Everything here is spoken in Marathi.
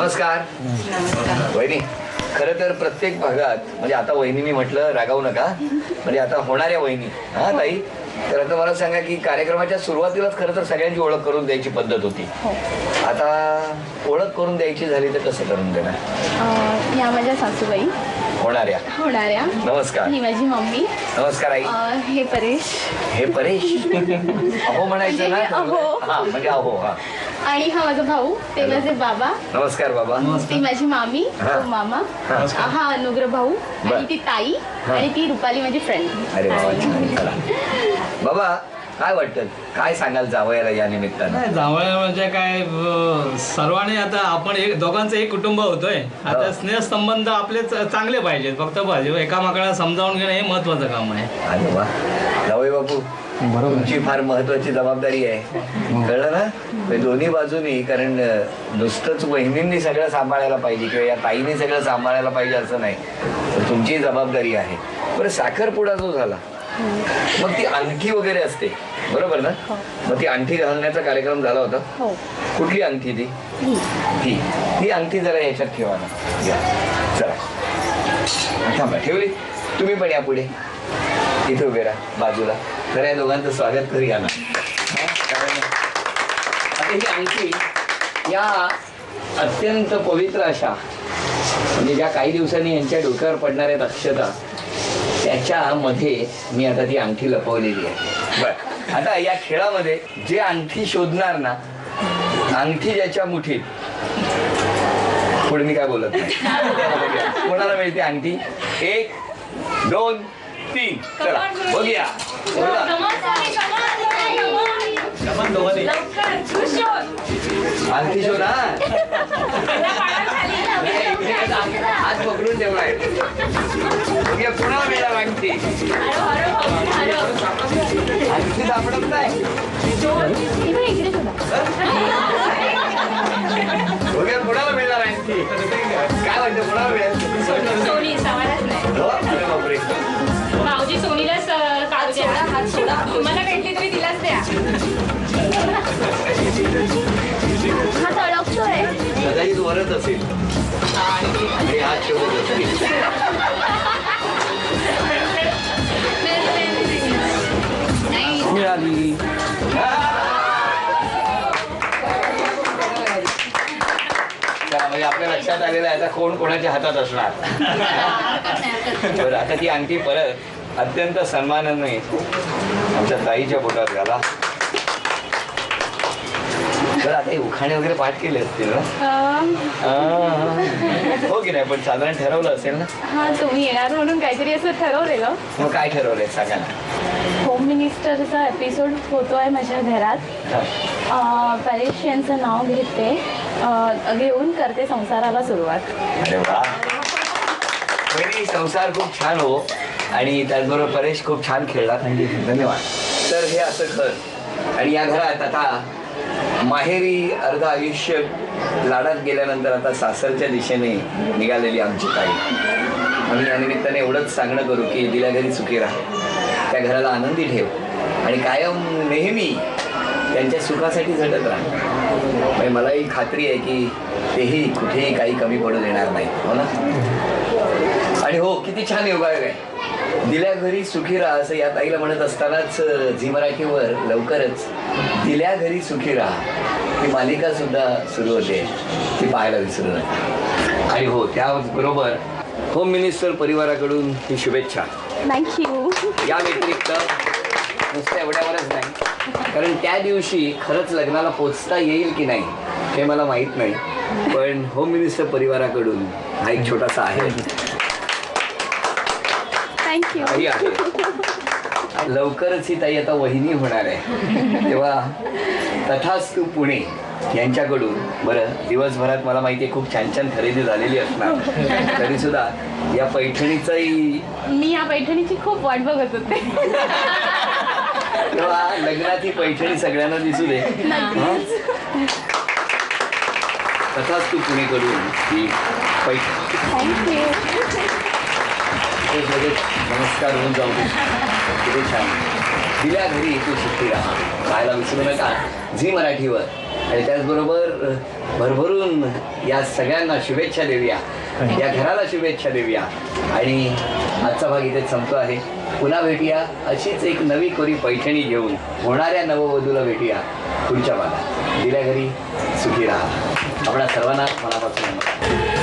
नमस्कार. वहिनी, खरं तर प्रत्येक भागात म्हणजे आता वहिनी म्हटलं रागावू नका, म्हणजे आता होणाऱ्या वहिनी हा ताई, तर आता मला सांगा की कार्यक्रमाच्या सुरुवातीलाच खरं तर सगळ्यांची ओळख करून द्यायची पद्धत होती. आता ओळख करून द्यायची झाली तर कसं करून देणार? या माझ्या सासूबाई होणाऱ्या. नमस्कार. ही माझी मम्मी. नमस्कार आई. हे परेश. हे परेश अहो म्हणायचं ना. हा म्हणजे अहो. हा. आणि हा माझा भाऊ, ते माझे बाबा. नमस्कार बाबा. ती माझी मामी, तो मामा. हा अनुग्रह भाऊ आणि ती ताई आणि ती रुपाली माझी फ्रेंड. अरे बाबा. बाबा काय वाटतं, काय सांगाल जावयाला या निमित्तानं? जावया म्हणजे काय, सर्वांनी आता आपण दोघांचं एक कुटुंब होतोय. आता स्नेह संबंध आपले चांगले पाहिजेत. फक्त एकामेकाला समजावून घेणं हे महत्वाचं काम आहे. अरे वा जावई बापू, तुमची फार महत्वाची जबाबदारी आहे, कळलं ना? दोन्ही बाजूनी, कारण नुसतंच वहिनींनी सगळं सांभाळायला पाहिजे किंवा या ताईने सगळं सांभाळायला पाहिजे असं नाही, तर तुमची जबाबदारी आहे. बरं, साखरपुडा जो झाला मग ती अंगठी वगैरे असते बरोबर ना? मग ती अंगठी घालण्याचा कार्यक्रम झाला होता. कुठली अंगठी ती? ती अंगठी जरा ह्याच्यात ठेवा ना. चला थांबा, ठेवली. तुम्ही पण या पुढे इथे उभे राहा बाजूला. तर या दोघांचं स्वागत करूया ना. कारण आता ही अंगठी या अत्यंत पवित्र अशा, म्हणजे ज्या काही दिवसांनी यांच्या डोक्यावर पडणार आहेत अक्षता, त्याच्यामध्ये मी आता ती अंगठी लपवलेली आहे. बर, आता या खेळामध्ये जे अंगठी शोधणार ना, अंगठी ज्याच्या मुठीत, पुढे मी काय बोलत नाही, कोणाला मिळते अंगठी? 1 2 3 चला बघूया. अंगठी शोध. हात पकडून ठेवला आहे. कोणाला मिळाला अंगठी? अंगठी सापडत नाही. कोणाला मिळणार अंगठी? काय म्हणतो, कोणाला मिळेल? बापरे, भाऊजी सोनीलाच तुम्हाला भेटली तरी तिलाच द्या. हा तळकतोय, कदाचित वरच असेल आणि हात ठेवत असेल. मिळाली. म्हणजे आपल्या लक्षात आलेलं आहे आता कोण कोणाच्या हातात असणार. बरं, आता ती अंगठी परत अत्यंत सन्मानाने आमच्या ताईच्या बोटात घाला. तर आता हे उखाणे वगैरे पाठ केले असतील ना? हो की नाही? पण साधारण ठरवलं असेल ना? हा, तुम्ही येणार म्हणून काहीतरी असं ठरवलेलं. मग काय ठरवलंय सांगा ना. होम मिनिस्टरचा एपिसोड होतोय माझ्या घरात. परेश यांचं नाव घेऊन करते संसाराला सुरुवात. अरे वा, पहिली संसार खूप छान हो, आणि त्याचबरोबर परेश खूप छान खेळला. धन्यवाद. तर हे असं घर, आणि या घरात आता माहेरी अर्ध आयुष्य लाडात गेल्यानंतर आता सासरच्या दिशेने निघालेली आमची ताई. आम्ही या निमित्ताने एवढंच सांगणं करू की दिल्या घरी सुखी राहा, त्या घराला आनंदी ठेव आणि कायम नेहमी त्यांच्या सुखासाठी झटत राहा. म्हणजे मलाही खात्री आहे की तेही कुठेही काही कमी पडू देणार नाही, हो ना? आणि हो, किती छान योगायोग आहे. दिल्या घरी सुखी राहा असं या ताईला म्हणत असतानाच झी मराठीवर लवकरच दिल्या घरी सुखी राहा ही मालिका सुद्धा सुरू होते, ती पाहायला विसरू नका. आणि हो, त्याचबरोबर होम मिनिस्टर परिवाराकडून ही शुभेच्छा. थँक्यू. या व्यतिरिक्त नुसतं एवढ्यावरच नाही, कारण त्या दिवशी खरंच लग्नाला पोचता येईल की नाही हे मला माहीत नाही, पण होम मिनिस्टर परिवाराकडून हा एक छोटासा आहे. थँक्यू. लवकरच ही ताई आता वहिनी होणार आहे, तेव्हा तथास्तु पुणे यांच्याकडून. बरं, दिवसभरात मला माहिती आहे खूप छान छान खरेदी झालेली असणार, तरी सुद्धा या पैठणीचाही, मी या पैठणीची खूप वाट बघत होते. तेव्हा लग्नात ही पैठणी सगळ्यांना दिसू दे. तथास्तु पुणेकडून ही पैठणी. थँक्यू. नमस्कार होऊन जाऊ दे. किती छान. दिल्या घरी तू सुखी राहा पाहायला विसरू नका झी मराठीवर. आणि त्याचबरोबर भरभरून या सगळ्यांना शुभेच्छा देऊया, या घराला शुभेच्छा देऊया आणि आजचा भाग इथेच संपतो आहे. पुन्हा भेटूया अशीच एक नवी कोरी पैठणी घेऊन होणाऱ्या नववधूला भेटूया पुढच्या भागात. दिल्या घरी सुखी राहा. आपल्या सर्वांना मनापासून नमस्कार.